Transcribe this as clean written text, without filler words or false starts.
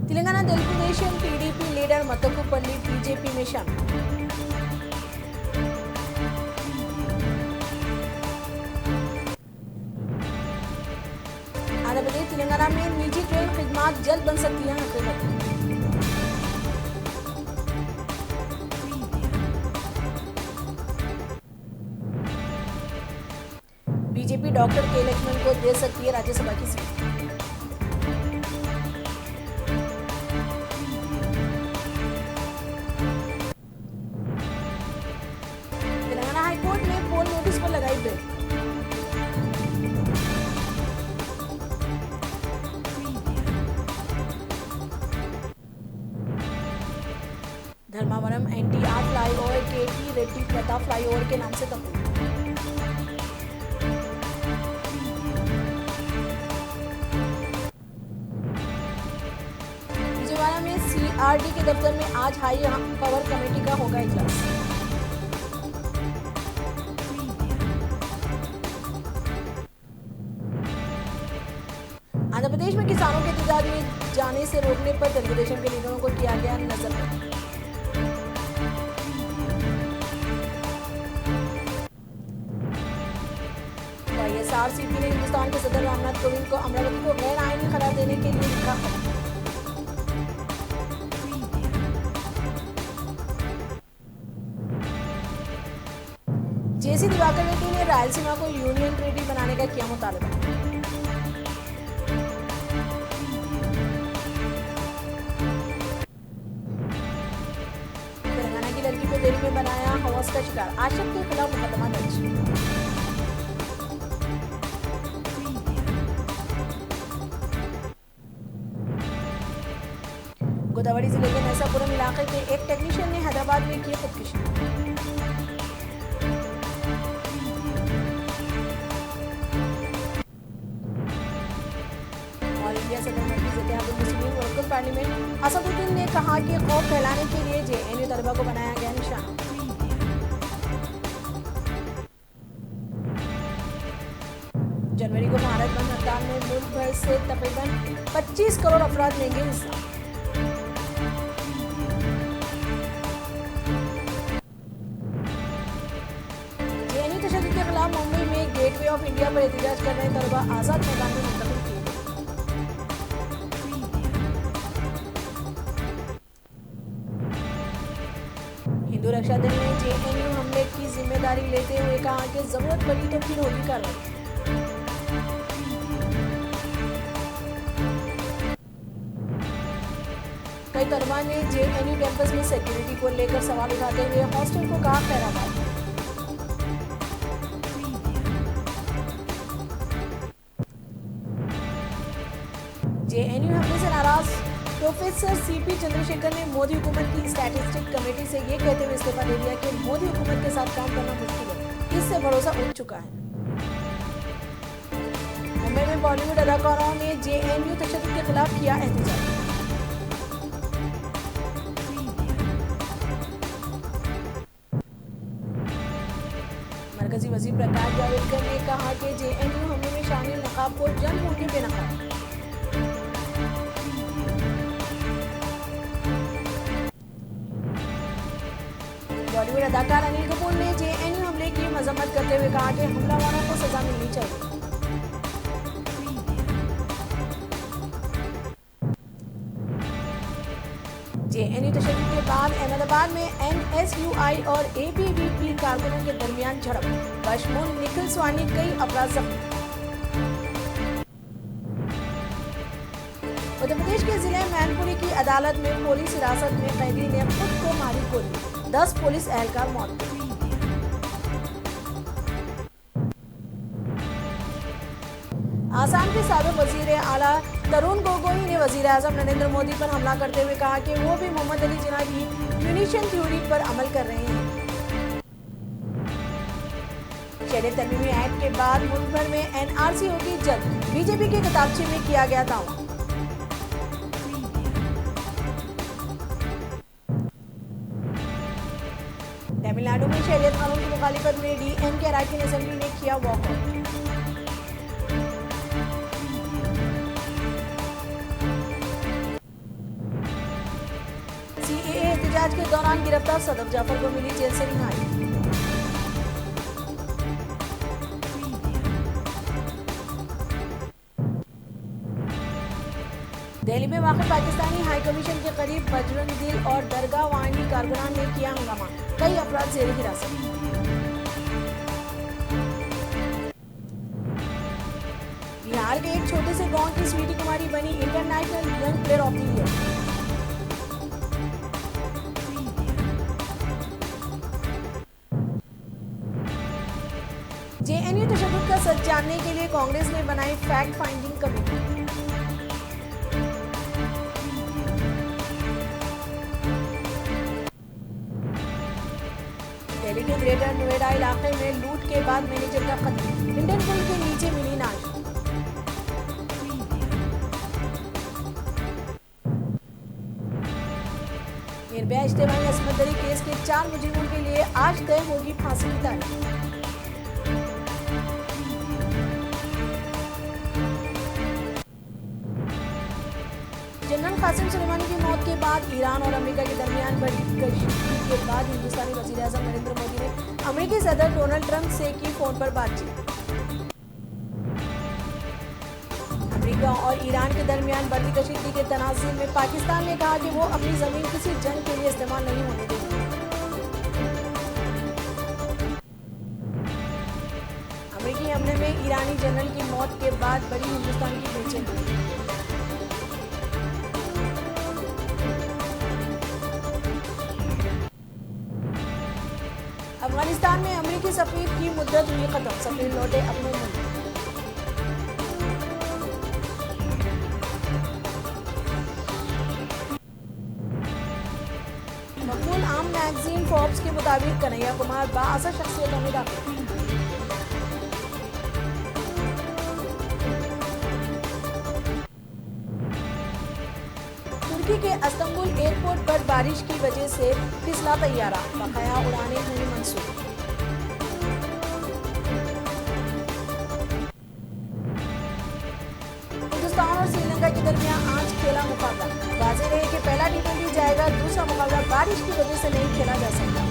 Telangana Telugu Desam TDP leader Mattakupalli BJP में शामिल। आंध्र प्रदेश तेलंगाना में निजी ट्रेन खिदमात जल्द बन सकती हैं हकीकत। बीजेपी डॉक्टर के लक्ष्मण को दे सकती है राज्यसभा की सीट। तेलंगाना हाईकोर्ट ने पोल नोटिस पर लगाई ब्रेक। धर्मावरम एनटीआर फ्लाईओवर के टी रेड्डी प्रताप फ्लाईओवर के नाम से तब्दील। विजयवाड़ा में सीआरडी के दफ्तर में आज हाई पावर कमेटी का होगा इजलास। आंध्र प्रदेश में किसानों के एहतजाज में जाने से रोकने पर तेलुगुदेशम के लीडरों को किया गया नजरबंद। वाईएसआरसीपी ने हिंदुस्तान के सदर रामनाथ कोविंद को अमरावती को गैर आईनी करार देने के लिए लिखा है। जेसी दिवाकर रेड्डी ने रायलसीमा को यूनियन टेरिटरी बनाने का किया मुतालबा। तेलंगाना की लड़की को दिल्ली में बनाया हवस का शिकार, आशिक के खिलाफ मुकदमा दर्ज। गोदावरी जिले के नरसापुरम इलाके के एक टेक्नीशियन ने हैदराबाद में की खुदकुशी। ऑल इंडिया सदर मजलिस इत्तेहादुल मुस्लिमीन वर्कर्स पार्लियामेंट असदुद्दीन ने कहा कि खौफ फैलाने के लिए जेएनयू तलबा को बनाया गया निशाना। जनवरी को भारत बंद हड़ताल में मुल्क भर से तकरीबन 25 करोड़ अफराद लेंगे हिस्सा। जेएनयू तशद्दुद के खिलाफ मुंबई में गेटवे ऑफ इंडिया पर एहतजाज कर रहे तलबा आजाद मैदान में मुंतकिल किए। हिंदू रक्षा दल ने जेएनयू हमले की जिम्मेदारी लेते हुए कहा कि जरूरत पड़ी तो फिर होगी कार्रवाई। कई तलबा ने जेएनयू कैंपस में सिक्योरिटी को लेकर सवाल उठाते हुए हॉस्टल को कहा पहरादार। जेएनयू हमले से नाराज प्रोफेसर सीपी चंद्रशेखर ने मोदी हुकूमत की स्टैटिस्टिक कमेटी से ये कहते हुए इस्तीफा दे दिया कि मोदी हुकूमत के साथ काम करना मुश्किल है, इससे भरोसा उठ चुका है। मुंबई में बॉलीवुड अदाकाराओं ने जेएनयू तशद्दुद के खिलाफ किया एहतजाज। मरकजी वजीर प्रकाश जावड़ेकर ने कहा कि जेएनयू हमले में शामिल नकाब को जंग होने बेनकाब। बॉलीवुड अदाकार अनिल कपूर ने जेएनयू हमले की मजम्मत करते हुए कहा कि हमलावरों को सजा मिलनी चाहिए। जेएनयू तशद्दुद के बाद अहमदाबाद में एनएसयूआई और एबीवीपी कारकुनों के दरमियान झड़प, बशमूल निखिल स्वानी कई अफराद जख्मी। उत्तर प्रदेश के जिले मैनपुरी की अदालत में पुलिस हिरासत में कैदी ने खुद को मारी गोली, 10 पुलिस एहलकार मौत। आसाम के साबिक वजीर आला तरुण गोगोई ने वजीर आजम नरेंद्र मोदी पर हमला करते हुए कहा कि वो भी मोहम्मद अली जिन्ना की म्यूनिशन थ्योरी पर अमल कर रहे हैं। शहरी तरमीमी एक्ट के बाद मुल्क भर में एनआरसी होगी जल्द, बीजेपी के किताबचे में किया गया दावा। तमिलनाडु में शहरियत कानून की मुखालिफत में डीएमके अराकान असेंबली ने किया वॉकआउट। पूछताछ के दौरान गिरफ्तार सदफ जाफर को मिली जेल से रिहाई। दिल्ली में वाक़ पाकिस्तानी हाई कमीशन के करीब बजरंग दल और दरगाह वाहिनी कारकुनान ने किया हंगामा, कई अफराद जेल हिरासत। बिहार के एक छोटे से गांव की स्वीटी कुमारी बनी international young player of the year. JNU तशद्दुद का सच जानने के लिए कांग्रेस ने बनाई फैक्ट फाइंडिंग कमेटी। दिल्ली के ग्रेटर नोएडा इलाके में लूट के बाद मैनेजर का कत्ल, इंडियन पुल के नीचे मिली लाश। निर्भया इज्तिमाई अस्मत दरी केस के 4 मुजरिमों के लिए आज तय होगी फांसी की तारीख। जनरल कासिम सुलेमानी की मौत के बाद ईरान और अमेरिका के दरमियान बढ़ी कशीदगी के बाद हिंदुस्तानी वज़ीर-ए-आज़म नरेंद्र मोदी ने अमेरिकी सदर डोनाल्ड ट्रंप से की फोन पर बातचीत। अमेरिका और ईरान के दरमियान बढ़ती कशीदगी के तनाज़ुर में पाकिस्तान ने कहा कि वो अपनी जमीन किसी जंग के लिए इस्तेमाल नहीं होने देगी। अमेरिकी हमले में ईरानी जनरल की मौत के बाद बड़ी हिंदुस्तान की बेचैनी। अफगानिस्तान में अमेरिकी सफीर की मुद्दत हुई खत्म, सफीर लौटे अपने मुल्क। मकबूल आम मैगजीन फोर्ब्स के मुताबिक कन्हैया कुमार बाअसर शख्सियतों में दाखिल। तुर्की के इस्तांबुल एयरपोर्ट पर बारिश की वजह से फिसला तैयारा, बकाया उड़ानें हुई मंसूख। हिंदुस्तान और श्रीलंका के दरमियान आज खेला मुकाबला, वाज़ेह रहे कि पहला T20 जाएगा, दूसरा मुकाबला बारिश की वजह से नहीं खेला जा सकता।